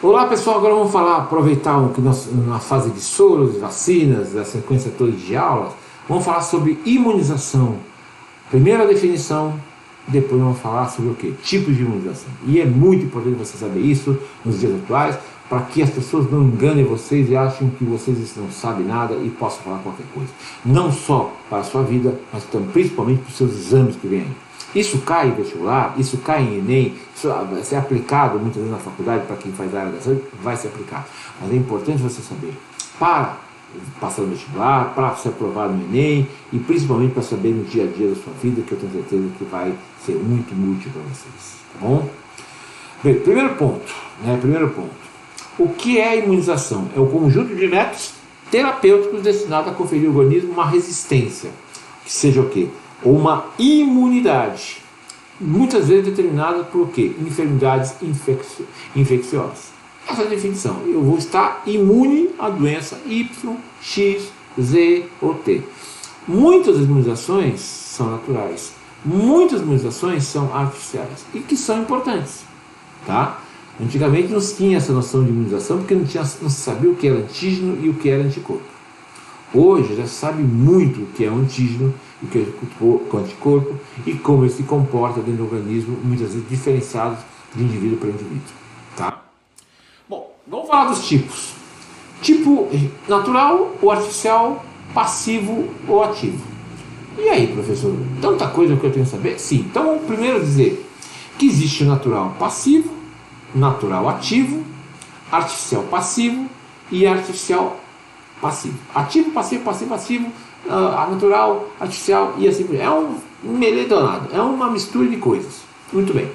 Olá pessoal, agora vamos aproveitar que nós, na fase de soros, vacinas, da sequência toda de aulas, vamos falar sobre imunização. Primeira definição, depois vamos falar sobre o que? Tipos de imunização. E é muito importante você saber isso nos dias atuais, para que as pessoas não enganem vocês e achem que vocês não sabem nada e possam falar qualquer coisa. Não só para a sua vida, mas também, principalmente para os seus exames que vêm aí. Isso cai em vestibular, isso cai em Enem, isso vai ser aplicado muitas vezes na faculdade, para quem faz a área da saúde, vai ser aplicado. Mas é importante você saber, para passar no vestibular, para ser aprovado no Enem e principalmente para saber no dia a dia da sua vida, que eu tenho certeza que vai ser muito útil para vocês, tá bom? Bem, primeiro ponto. O que é a imunização? É o conjunto de métodos terapêuticos destinados a conferir ao organismo uma resistência, que seja o quê? Ou uma imunidade, muitas vezes determinada por quê? Enfermidades infecciosas. Essa é a definição. Eu vou estar imune à doença Y, X, Z ou T. Muitas imunizações são naturais, muitas imunizações são artificiais e que são importantes, tá? Antigamente não se tinha essa noção de imunização porque não se sabia o que era antígeno e o que era anticorpo. Hoje já se sabe muito o que é um antígeno, o que é o anticorpo e como ele se comporta dentro do organismo, muitas vezes diferenciados de indivíduo para indivíduo. Tá? Bom, vamos falar dos tipos. Tipo natural ou artificial, passivo ou ativo. E aí, professor? Tanta coisa que eu tenho que saber? Sim. Então vamos primeiro dizer que existe o natural passivo, natural ativo, artificial passivo e artificial passivo. Ativo, passivo, natural, artificial e assim por diante. É um meledonado, é uma mistura de coisas. Muito bem.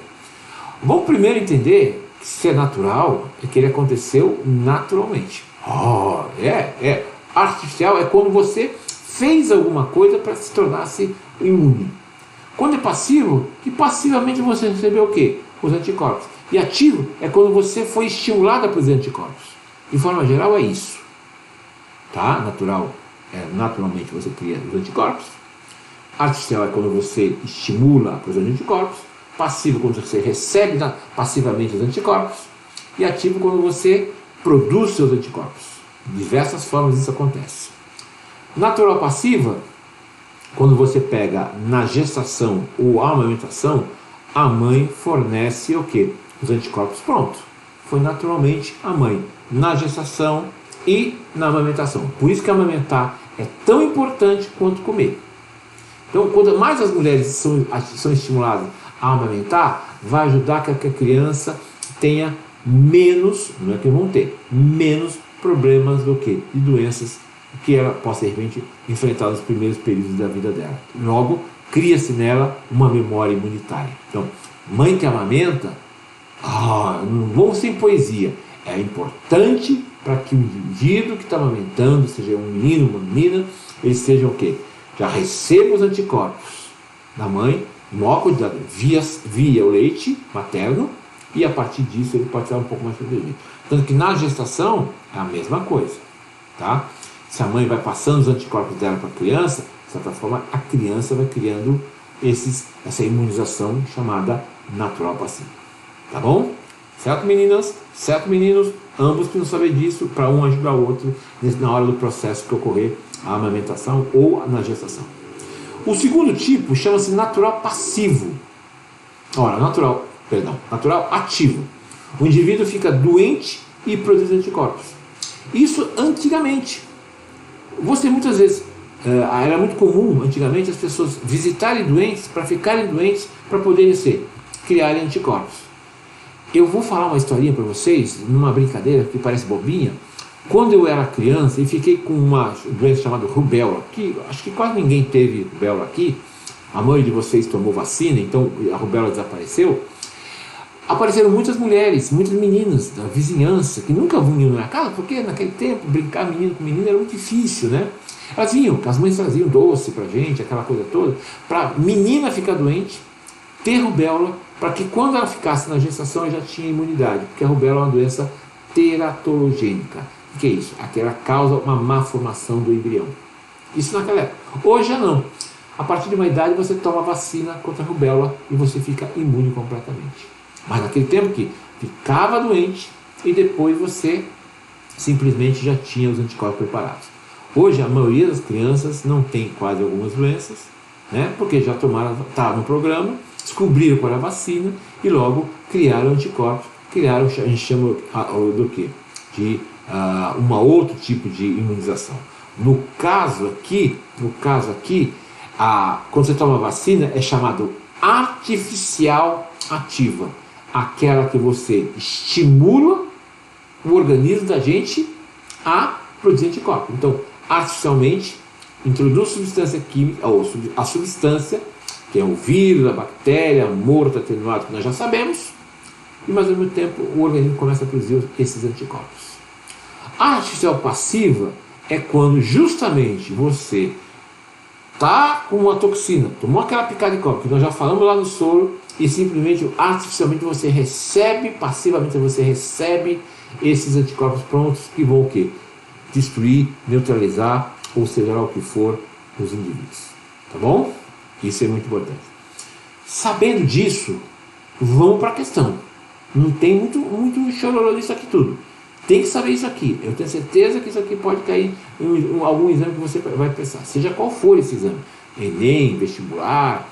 Vamos primeiro entender que se é natural, é que ele aconteceu naturalmente. Artificial é quando você fez alguma coisa para se tornar-se imune. Quando é passivo, que passivamente você recebeu o quê? Os anticorpos. E ativo é quando você foi estimulado pelos anticorpos. De forma geral é isso. Tá? Natural é naturalmente você cria os anticorpos. Artificial é quando você estimula a produção de anticorpos. Passivo quando você recebe passivamente os anticorpos. E ativo quando você produz seus anticorpos. De diversas formas isso acontece. Natural passiva, quando você pega na gestação ou amamentação, a mãe fornece o quê? Os anticorpos prontos. Foi naturalmente a mãe na gestação e na amamentação. Por isso que amamentar é tão importante quanto comer. Então, quanto mais as mulheres são estimuladas a amamentar, vai ajudar que a criança tenha menos, não é que vão ter, menos problemas do que de doenças que ela possa, de repente, enfrentar nos primeiros períodos da vida dela. Logo, cria-se nela uma memória imunitária. Então, mãe que amamenta, não vamos sem poesia, é importante para que o indivíduo que está amamentando, seja um menino, uma menina, eles sejam o quê? Já receba os anticorpos da mãe, em maior quantidade, via o leite materno, e a partir disso ele pode estar um pouco mais protegido. Tanto que na gestação é a mesma coisa, tá? Se a mãe vai passando os anticorpos dela para a criança, de certa forma a criança vai criando essa imunização chamada natural passiva. Tá bom? Certo, meninas? Certo, meninos? Ambos precisam saber disso para um ajudar o outro na hora do processo que ocorrer a amamentação ou na gestação. O segundo tipo chama-se natural passivo. Natural ativo. O indivíduo fica doente e produz anticorpos. Isso antigamente. Você muitas vezes, era muito comum antigamente as pessoas visitarem doentes para ficarem doentes para poderem criarem anticorpos. Eu vou falar uma historinha para vocês, numa brincadeira que parece bobinha. Quando eu era criança e fiquei com uma doença chamada rubéola, que acho que quase ninguém teve rubéola aqui, a maioria de vocês tomou vacina, então a rubéola desapareceu. Apareceram muitas mulheres, muitas meninas da vizinhança que nunca vinham na casa, porque naquele tempo brincar menino com menina era muito difícil, né? Elas vinham, as mães traziam doce pra gente, aquela coisa toda, pra menina ficar doente, ter rubéola, para que quando ela ficasse na gestação ela já tinha imunidade, porque a rubéola é uma doença teratogênica. O que é isso? Aquela causa uma má formação do embrião. Isso naquela época. Hoje já não. A partir de uma idade você toma vacina contra a rubéola e você fica imune completamente. Mas naquele tempo que ficava doente e depois você simplesmente já tinha os anticorpos preparados. Hoje a maioria das crianças não tem quase algumas doenças, né? Porque já tomaram, tá no programa, descobriram qual é a vacina e logo criaram anticorpos, criaram, a gente chama do que? De um outro tipo de imunização. No caso aqui, quando você toma vacina é chamado artificial ativa, aquela que você estimula o organismo da gente a produzir anticorpos. Então, artificialmente, introduz substância química, ou a substância, que é o vírus, a bactéria, morto, atenuado, que nós já sabemos, e mas ao mesmo tempo o organismo começa a produzir esses anticorpos. A artificial passiva é quando justamente você está com uma toxina, tomou aquela picada de copo, que nós já falamos lá no soro, e simplesmente, artificialmente, você recebe, passivamente você recebe esses anticorpos prontos que vão o quê? Destruir, neutralizar, ou seja lá o que for, os indivíduos. Tá bom? Isso é muito importante. Sabendo disso, vamos para a questão. Não tem muito chororô nisso aqui tudo. Tem que saber isso aqui. Eu tenho certeza que isso aqui pode cair em algum exame que você vai prestar. Seja qual for esse exame. Enem, vestibular,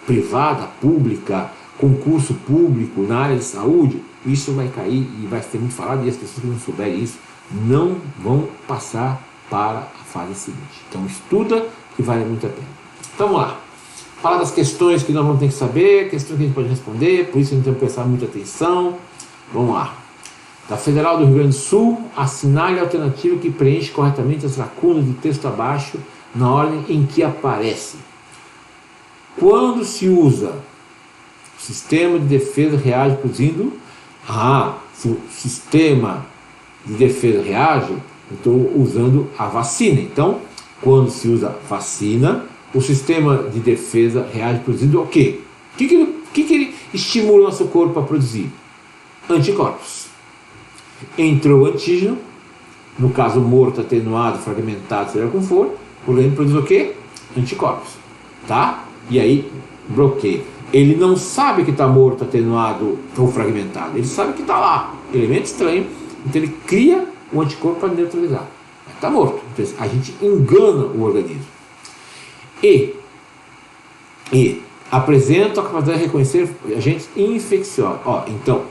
privada, pública, concurso público na área de saúde. Isso vai cair e vai ser muito falado. E as pessoas que não souberem isso não vão passar para a fase seguinte. Então estuda que vale muito a pena. Então vamos lá. Falar das questões que nós vamos ter que saber, questões que a gente pode responder, por isso a gente tem que prestar muita atenção. Vamos lá. Da Federal do Rio Grande do Sul, assinale a alternativa que preenche corretamente as lacunas do texto abaixo na ordem em que aparece. Quando se usa o sistema de defesa reage produzindo... se o sistema de defesa reage, eu estou usando a vacina. Então, quando se usa vacina, o sistema de defesa reage produzindo o quê? O que ele estimula o nosso corpo a produzir? Anticorpos. Entrou o antígeno, no caso morto, atenuado, fragmentado, seja como for, o organismo produz o quê? Anticorpos. Tá? E aí, bloqueia. Ele não sabe que está morto, atenuado ou fragmentado. Ele sabe que está lá. Elemento estranho. Então ele cria o anticorpo para neutralizar. Está morto. Então a gente engana o organismo. E apresenta a capacidade de reconhecer agentes infecciosos. Então,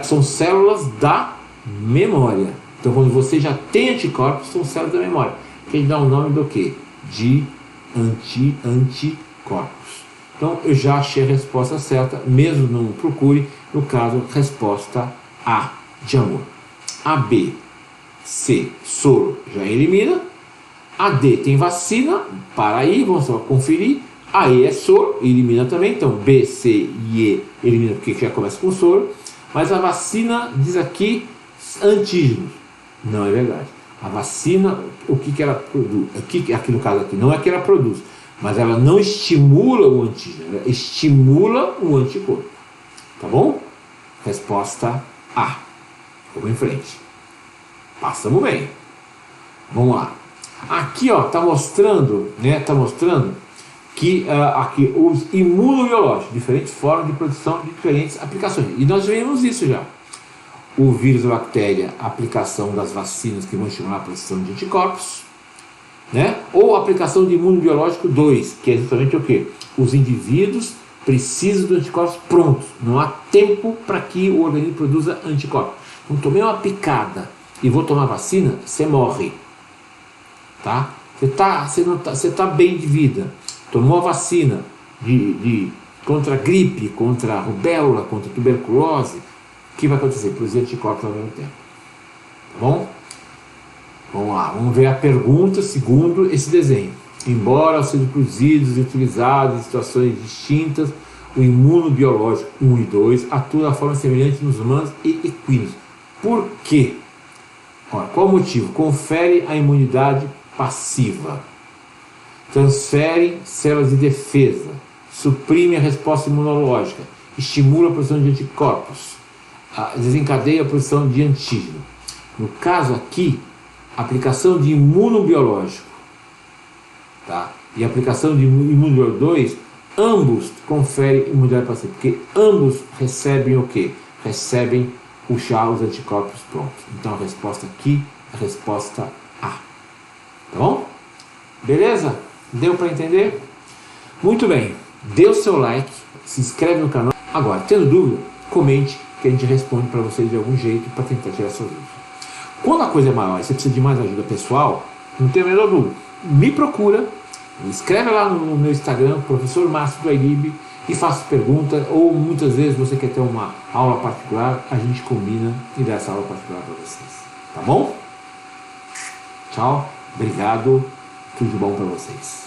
são células da memória. Então, quando você já tem anticorpos, são células da memória. Que a gente dá o nome do quê? De anticorpos. Então, eu já achei a resposta certa, mesmo não procure. No caso, resposta A, de amor. A, B, C, soro, já elimina. A, D, tem vacina, para aí, vamos só conferir. A, E é soro, elimina também. Então, B, C e E elimina porque já começa com soro. Mas a vacina diz aqui antígenos. Não é verdade. A vacina, o que ela produz? Aqui no caso aqui, não é que ela produz, mas ela não estimula o antígeno, ela estimula o anticorpo. Tá bom? Resposta A. Vamos em frente. Passamos bem. Vamos lá. Aqui, está mostrando, que aqui os imunobiológicos, diferentes formas de produção de diferentes aplicações. E nós vimos isso já. O vírus, a bactéria, a aplicação das vacinas que vão estimular a produção de anticorpos, né? Ou a aplicação de imunobiológico 2, que é justamente o quê? Os indivíduos precisam de anticorpos prontos. Não há tempo para que o organismo produza anticorpos. Então, tomei uma picada e vou tomar vacina, você morre. Tá? Você tá bem de vida. Tomou a vacina contra a gripe, contra a rubéola, contra a tuberculose, o que vai acontecer? Produzir anticorpos ao mesmo tempo. Tá bom? Vamos lá, vamos ver a pergunta segundo esse desenho. Embora sejam produzidos e utilizados em situações distintas, o imunobiológico 1 e 2 atua de forma semelhante nos humanos e equinos. Por quê? Qual o motivo? Confere a imunidade passiva, transfere células de defesa, suprime a resposta imunológica, estimula a produção de anticorpos, desencadeia a produção de antígeno. No caso aqui, a aplicação de imunobiológico, tá? E a aplicação de imunobiológico 2, ambos conferem imunidade passiva, porque ambos recebem o quê? Recebem puxar os anticorpos prontos. Então a resposta aqui é a resposta A. Tá bom? Beleza? Deu para entender? Muito bem. Dê o seu like, se inscreve no canal. Agora, tendo dúvida, comente que a gente responde para vocês de algum jeito para tentar tirar sua dúvida. Quando a coisa é maior e você precisa de mais ajuda pessoal, não tem a menor dúvida. Me procura, me escreve lá no meu Instagram, professor Márcio do iLib, e faça pergunta, ou muitas vezes você quer ter uma aula particular, a gente combina e dá essa aula particular para vocês. Tá bom? Tchau, obrigado, tudo de bom para vocês.